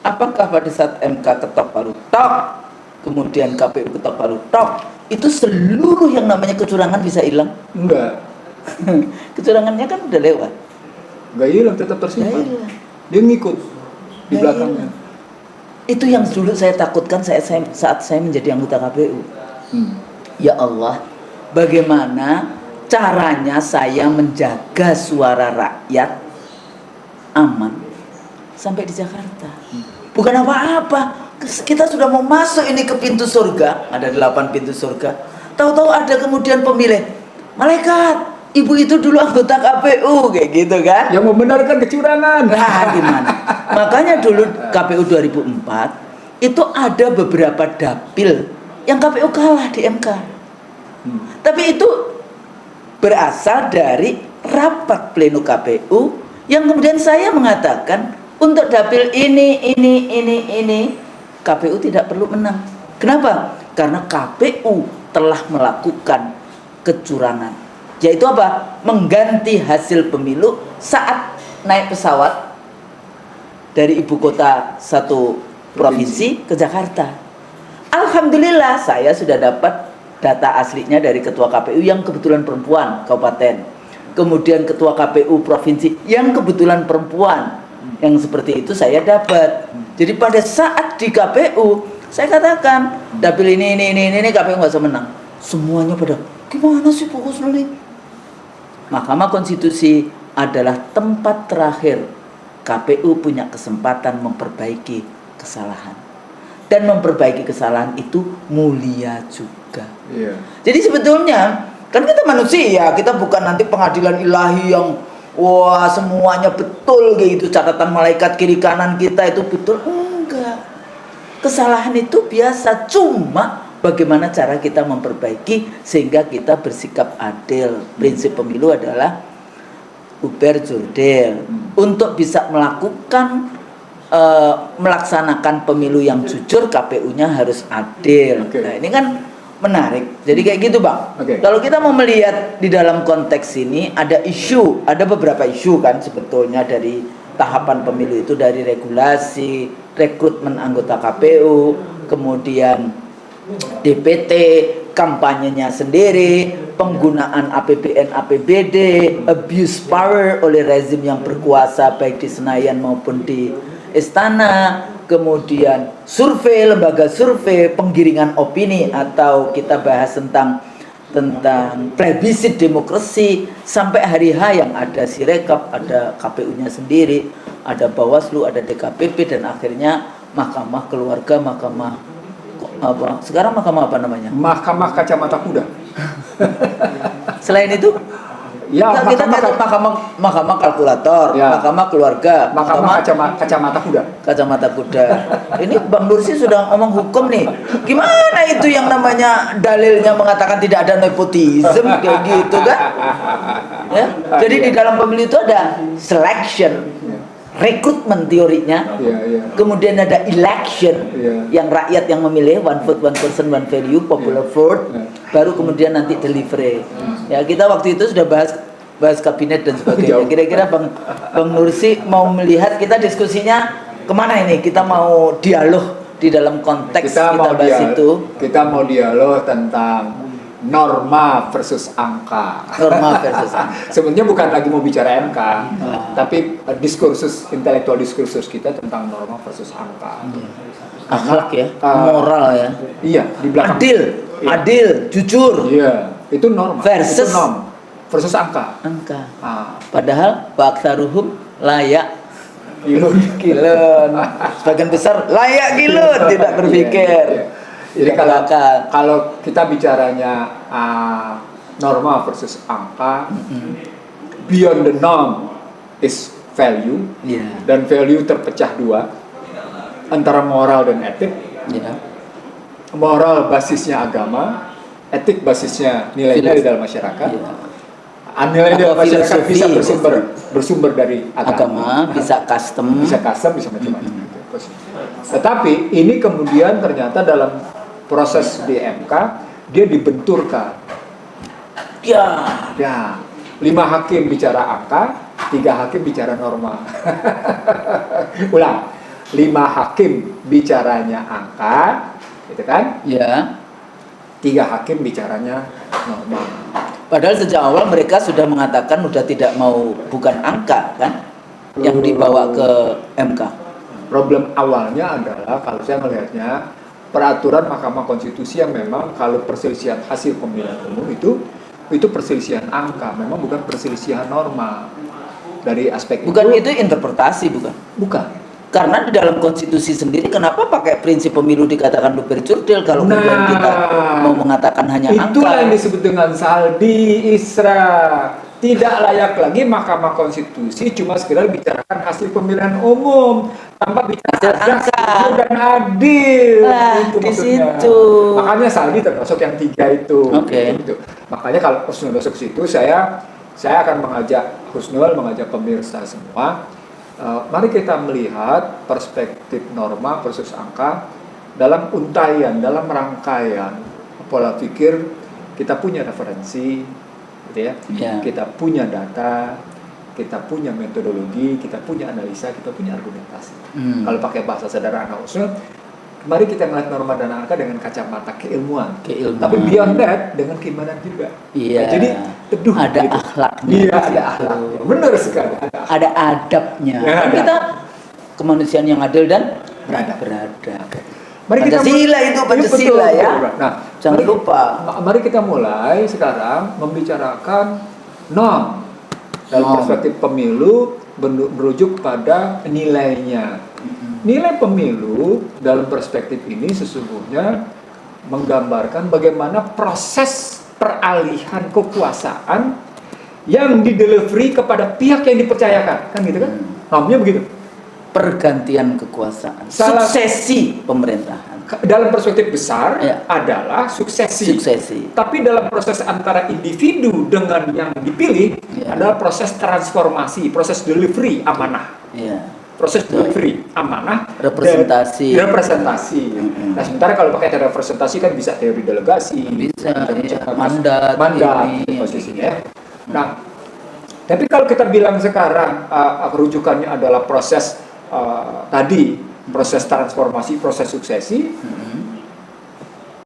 Apakah pada saat MK ketok palu tok, kemudian KPU ketok palu tok, itu seluruh yang namanya kecurangan bisa hilang? Enggak. Kecurangannya kan udah lewat. Enggak hilang, tetap tersimpan. Dia ngikut di belakangnya. Itu yang dulu saya takutkan saat saya menjadi anggota KPU. Ya Allah, bagaimana caranya saya menjaga suara rakyat aman sampai di Jakarta? Bukan apa-apa, kita sudah mau masuk ini ke pintu surga, ada 8 pintu surga. Tahu-tahu ada kemudian pemilih, malaikat, ibu itu dulu anggota KPU, kayak gitu kan? Yang membenarkan kecurangan. Nah, gimana? Makanya dulu KPU 2004 itu ada beberapa dapil yang KPU kalah di MK. Tapi itu berasal dari rapat pleno KPU yang kemudian saya mengatakan untuk dapil ini KPU tidak perlu menang. Kenapa? Karena KPU telah melakukan kecurangan. Yaitu apa? Mengganti hasil pemilu saat naik pesawat dari ibu kota satu provinsi ke Jakarta. Alhamdulillah saya sudah dapat data aslinya dari ketua KPU yang kebetulan perempuan kabupaten. Kemudian ketua KPU provinsi yang kebetulan perempuan. Yang seperti itu saya dapat. Jadi pada saat di KPU saya katakan dapil ini KPU nggak usah menang. Semuanya pada gimana sih fokus ini? Mahkamah Konstitusi adalah tempat terakhir KPU punya kesempatan memperbaiki kesalahan. Dan memperbaiki kesalahan itu mulia juga. Jadi sebetulnya kan kita manusia, kita bukan nanti pengadilan ilahi yang wah semuanya betul gitu, catatan malaikat kiri kanan kita itu betul. Enggak. Kesalahan itu biasa, cuma bagaimana cara kita memperbaiki sehingga kita bersikap adil. Prinsip pemilu adalah uber jurdil. Untuk bisa melaksanakan pemilu yang jujur, KPU-nya harus adil. Nah, ini kan menarik. Jadi kayak gitu, Bang. Kalau kita mau melihat di dalam konteks ini ada beberapa isu kan sebetulnya dari tahapan pemilu itu, dari regulasi, rekrutmen anggota KPU, kemudian DPT, kampanyenya sendiri, penggunaan APBN, APBD, abuse power oleh rezim yang berkuasa baik di Senayan maupun di Istana, kemudian survei, lembaga survei, penggiringan opini, atau kita bahas tentang plebiscit demokrasi, sampai hari H yang ada Sirekap, ada KPU-nya sendiri, ada Bawaslu, ada DKPP, dan akhirnya Mahkamah Keluarga, sekarang mahkamah apa namanya? Mahkamah Kacamata Kuda. Selain itu, ya, kita mahkamah kalkulator, ya. Mahkamah keluarga, mahkamah kacamata kuda. Kacamata kuda. Ini Bang Nursi sudah ngomong hukum nih. Gimana itu yang namanya dalilnya mengatakan tidak ada nepotisme kayak gitu kan? Ya. Jadi di dalam pemilu itu ada selection, rekrutmen teorinya, kemudian ada election, yang rakyat yang memilih, one vote one person one value, popular vote, baru kemudian nanti delivery. Ya, kita waktu itu sudah bahas kabinet dan sebagainya. Kira-kira Bang Nursi mau melihat kita diskusinya kemana ini? Kita mau dialog di dalam konteks kita bahas itu. Kita mau dialog tentang norma versus angka. Norma versus angka. Sebenarnya bukan lagi mau bicara MK, tapi intelektual diskursus kita tentang norma versus angka. Akhlak ya, moral ya. Iya, di belakang. Adil, jujur. Iya, itu norma. Versus angka. Padahal waksaruhum layak kilun. Sebagian besar layak kilun, tidak berpikir. Jadi kalau kita bicaranya norma versus angka, beyond the norm is value, dan value terpecah dua antara moral dan etik. Moral basisnya agama, etik basisnya nilai-nilai di dalam masyarakat. Nilai dalam masyarakat bisa bersumber dari agama, bisa custom, bisa macam-macam. Tetapi ini kemudian ternyata dalam proses di MK dia dibenturkan. Ya, 5 hakim bicara angka, 3 hakim bicara norma. Ulang. 5 hakim bicaranya angka, gitu kan? Ya. 3 hakim bicaranya norma. Padahal sejak awal mereka sudah mengatakan sudah tidak mau bukan angka kan yang dibawa ke MK. Problem awalnya adalah kalau saya melihatnya peraturan Mahkamah Konstitusi yang memang kalau perselisihan hasil pemilihan umum itu perselisihan angka, memang bukan perselisihan norma. Dari aspek Bukan itu interpretasi bukan? Bukan. Karena di dalam konstitusi sendiri kenapa pakai prinsip pemilu dikatakan luber jurdil kalau kemudian kita mau mengatakan hanya angka? Itulah yang disebut dengan saldi isra. Tidak layak lagi Mahkamah Konstitusi cuma sekedar bicarakan hasil pemilihan umum tanpa bicara angka dan adil. Itu di maksudnya. situ. Makanya saldi termasuk yang 3 itu. Oke. Gitu. Makanya kalau Husnul masuk situ, saya akan mengajak Husnul, mengajak pemirsa semua. Mari kita melihat perspektif norma versus angka dalam untaian, dalam rangkaian pola pikir. Kita punya referensi, gitu ya. Kita punya data, kita punya metodologi, kita punya analisa, kita punya argumentasi. Kalau pakai bahasa sederhana Husnul, mari kita melihat norma dan angka dengan kacamata keilmuan. Tapi beyond that dengan keimanan juga. Iya. Nah, jadi teduh ada gitu. akhlaknya. Iya, ada akhlaknya. Benar sekali. Ada adabnya. Ya, ada. Kita kemanusiaan yang adil dan beradab. Mari kita Pancasila itu Pancasila betul, ya. betul. Nah, jangan lupa. Mari kita mulai sekarang membicarakan norm dalam perspektif pemilu merujuk pada nilainya. Nilai pemilu dalam perspektif ini sesungguhnya menggambarkan bagaimana proses peralihan kekuasaan yang didelivery kepada pihak yang dipercayakan, kan gitu kan? Namanya begitu. Pergantian kekuasaan, suksesi pemerintahan. Dalam perspektif besar adalah suksesi. Tapi dalam proses antara individu dengan yang dipilih adalah proses transformasi, proses delivery amanah. Proses delivery amanah, representasi. Nah, sementara kalau pakai teori representasi kan bisa teori delegasi, bisa mandat posisinya. Nah, tapi kalau kita bilang sekarang rujukannya adalah proses tadi, proses transformasi, proses suksesi,